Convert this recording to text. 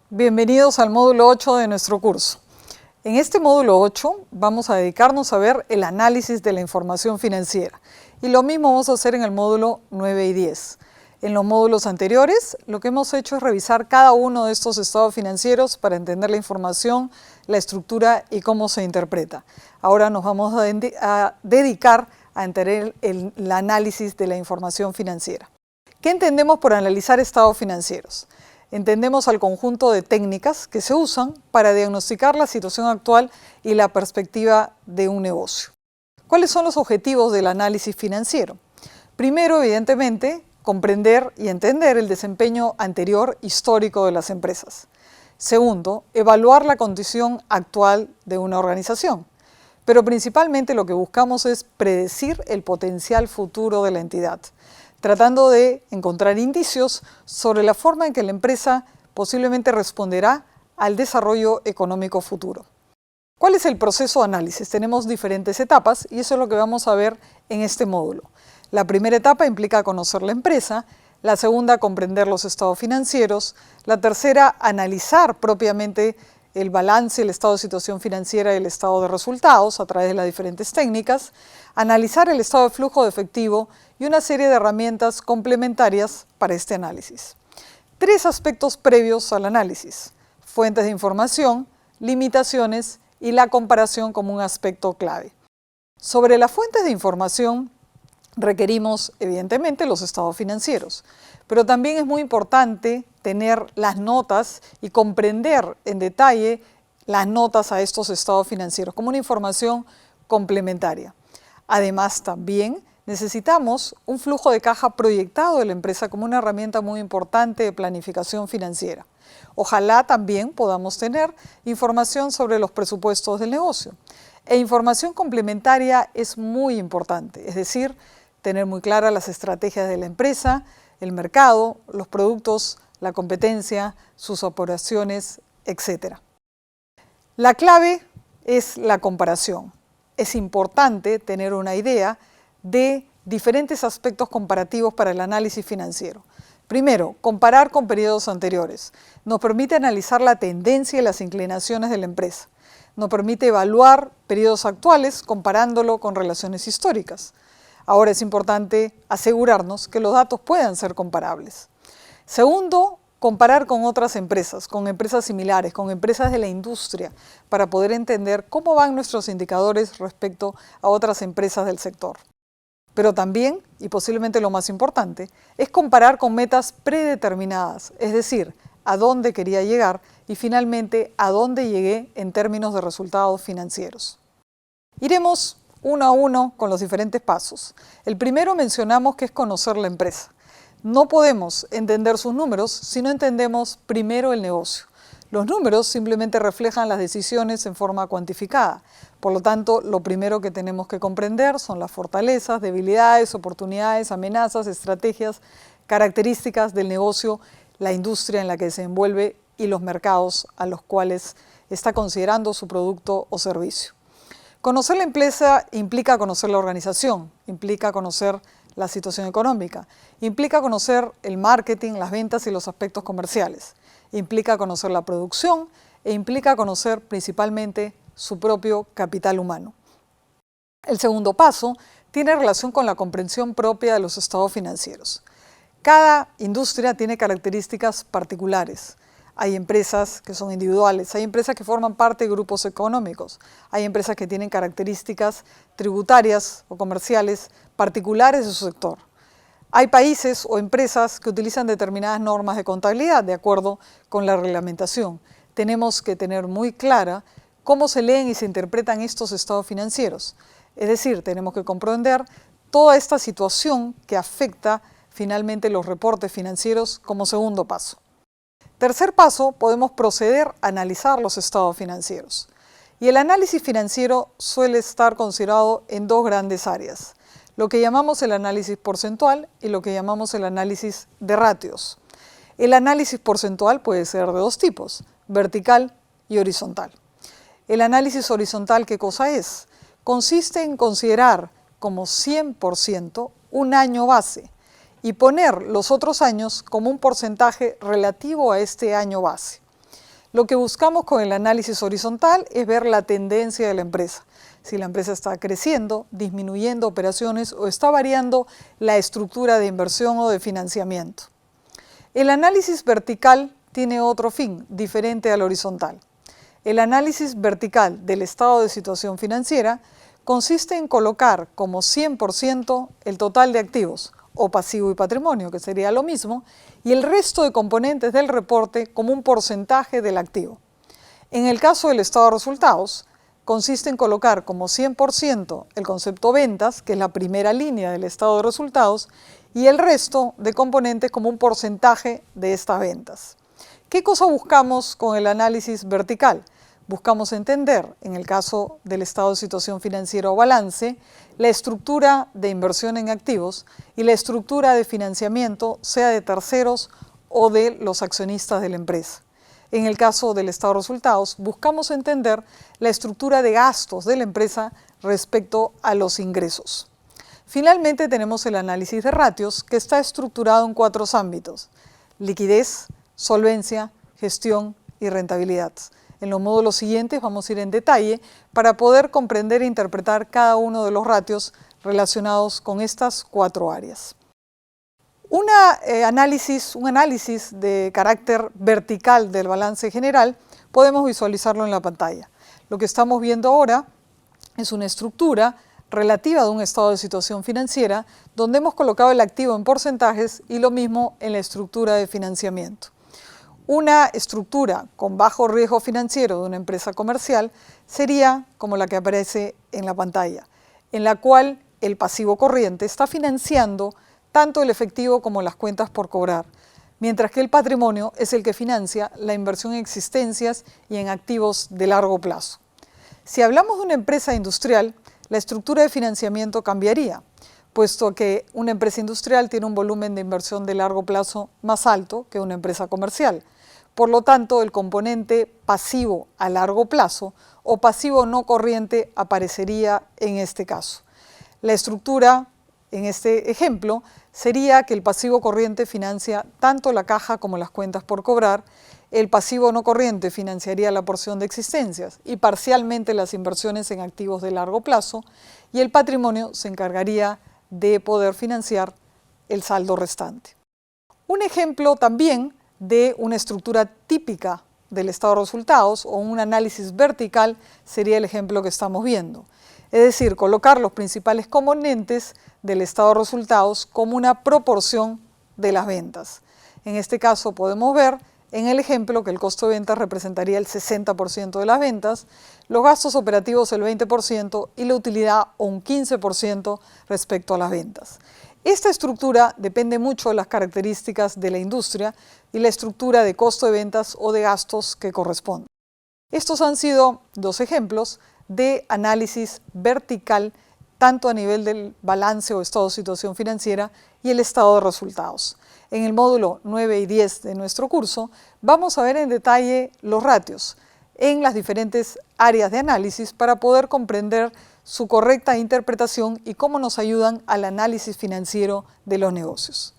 Bienvenidos al módulo 8 de nuestro curso. En este módulo 8 vamos a dedicarnos a ver el análisis de la información financiera y lo mismo vamos a hacer en el módulo 9 y 10. En los módulos anteriores lo que hemos hecho es revisar cada uno de estos estados financieros para entender la información, la estructura y cómo se interpreta. Ahora nos vamos a dedicar a entender el análisis de la información financiera. ¿Qué entendemos por analizar estados financieros? Entendemos al conjunto de técnicas que se usan para diagnosticar la situación actual y la perspectiva de un negocio. ¿Cuáles son los objetivos del análisis financiero? Primero, evidentemente, comprender y entender el desempeño anterior histórico de las empresas. Segundo, evaluar la condición actual de una organización. Pero principalmente lo que buscamos es predecir el potencial futuro de la entidad, tratando de encontrar indicios sobre la forma en que la empresa posiblemente responderá al desarrollo económico futuro. ¿Cuál es el proceso de análisis? Tenemos diferentes etapas y eso es lo que vamos a ver en este módulo. La primera etapa implica conocer la empresa, la segunda comprender los estados financieros, la tercera analizar propiamente el balance, el estado de situación financiera y el estado de resultados a través de las diferentes técnicas, analizar el estado de flujo de efectivo y una serie de herramientas complementarias para este análisis. Tres aspectos previos al análisis: fuentes de información, limitaciones y la comparación como un aspecto clave. Sobre las fuentes de información requerimos evidentemente los estados financieros, pero también es muy importante tener las notas y comprender en detalle las notas a estos estados financieros como una información complementaria. Además, también necesitamos un flujo de caja proyectado de la empresa como una herramienta muy importante de planificación financiera. Ojalá también podamos tener información sobre los presupuestos del negocio. E información complementaria es muy importante, es decir, tener muy claras las estrategias de la empresa, el mercado, los productos, la competencia, sus operaciones, etc. La clave es la comparación. Es importante tener una idea de diferentes aspectos comparativos para el análisis financiero. Primero, comparar con periodos anteriores. Nos permite analizar la tendencia y las inclinaciones de la empresa. Nos permite evaluar periodos actuales comparándolo con relaciones históricas. Ahora es importante asegurarnos que los datos puedan ser comparables. Segundo, comparar con otras empresas, con empresas similares, con empresas de la industria, para poder entender cómo van nuestros indicadores respecto a otras empresas del sector. Pero también, y posiblemente lo más importante, es comparar con metas predeterminadas, es decir, a dónde quería llegar y finalmente a dónde llegué en términos de resultados financieros. Iremos uno a uno con los diferentes pasos. El primero mencionamos que es conocer la empresa. No podemos entender sus números si no entendemos primero el negocio. Los números simplemente reflejan las decisiones en forma cuantificada. Por lo tanto, lo primero que tenemos que comprender son las fortalezas, debilidades, oportunidades, amenazas, estrategias, características del negocio, la industria en la que se envuelve y los mercados a los cuales está considerando su producto o servicio. Conocer la empresa implica conocer la organización, implica conocer la situación económica, implica conocer el marketing, las ventas y los aspectos comerciales, implica conocer la producción e implica conocer principalmente su propio capital humano. El segundo paso tiene relación con la comprensión propia de los estados financieros. Cada industria tiene características particulares. Hay empresas que son individuales, hay empresas que forman parte de grupos económicos, hay empresas que tienen características tributarias o comerciales particulares de su sector. Hay países o empresas que utilizan determinadas normas de contabilidad de acuerdo con la reglamentación. Tenemos que tener muy clara cómo se leen y se interpretan estos estados financieros. Es decir, tenemos que comprender toda esta situación que afecta finalmente los reportes financieros como segundo paso. Tercer paso, podemos proceder a analizar los estados financieros. Y el análisis financiero suele estar considerado en dos grandes áreas. lo que llamamos el análisis porcentual y lo que llamamos el análisis de ratios. El análisis porcentual puede ser de dos tipos, vertical y horizontal. El análisis horizontal, ¿qué cosa es? Consiste en considerar como 100% un año base y poner los otros años como un porcentaje relativo a este año base. Lo que buscamos con el análisis horizontal es ver la tendencia de la empresa. Si la empresa está creciendo, disminuyendo operaciones o está variando la estructura de inversión o de financiamiento. El análisis vertical tiene otro fin, diferente al horizontal. El análisis vertical del estado de situación financiera consiste en colocar como 100% el total de activos, o pasivo y patrimonio, que sería lo mismo, y el resto de componentes del reporte como un porcentaje del activo. En el caso del estado de resultados, consiste en colocar como 100% el concepto ventas, que es la primera línea del estado de resultados, y el resto de componentes como un porcentaje de estas ventas. ¿Qué cosa buscamos con el análisis vertical? Buscamos entender, en el caso del estado de situación financiera o balance, la estructura de inversión en activos y la estructura de financiamiento, sea de terceros o de los accionistas de la empresa. En el caso del estado de resultados, buscamos entender la estructura de gastos de la empresa respecto a los ingresos. Finalmente tenemos el análisis de ratios, que está estructurado en 4 ámbitos: liquidez, solvencia, gestión y rentabilidad. En los módulos siguientes vamos a ir en detalle para poder comprender e interpretar cada uno de los ratios relacionados con estas 4 áreas. Un análisis de carácter vertical del balance general podemos visualizarlo en la pantalla. Lo que estamos viendo ahora es una estructura relativa de un estado de situación financiera donde hemos colocado el activo en porcentajes y lo mismo en la estructura de financiamiento. Una estructura con bajo riesgo financiero de una empresa comercial sería como la que aparece en la pantalla, en la cual el pasivo corriente está financiando tanto el efectivo como las cuentas por cobrar, mientras que el patrimonio es el que financia la inversión en existencias y en activos de largo plazo. Si hablamos de una empresa industrial, la estructura de financiamiento cambiaría, puesto que una empresa industrial tiene un volumen de inversión de largo plazo más alto que una empresa comercial. Por lo tanto, el componente pasivo a largo plazo o pasivo no corriente aparecería en este caso. La estructura, en este ejemplo, sería que el pasivo corriente financia tanto la caja como las cuentas por cobrar, el pasivo no corriente financiaría la porción de existencias y parcialmente las inversiones en activos de largo plazo, y el patrimonio se encargaría de poder financiar el saldo restante. Un ejemplo también de una estructura típica del estado de resultados o un análisis vertical sería el ejemplo que estamos viendo. Es decir, colocar los principales componentes del estado de resultados como una proporción de las ventas. En este caso podemos ver en el ejemplo que el costo de ventas representaría el 60% de las ventas, los gastos operativos el 20% y la utilidad un 15% respecto a las ventas. Esta estructura depende mucho de las características de la industria y la estructura de costo de ventas o de gastos que corresponde. Estos han sido 2 ejemplos de análisis vertical, tanto a nivel del balance o estado de situación financiera y el estado de resultados. En el módulo 9 y 10 de nuestro curso vamos a ver en detalle los ratios en las diferentes áreas de análisis para poder comprender su correcta interpretación y cómo nos ayudan al análisis financiero de los negocios.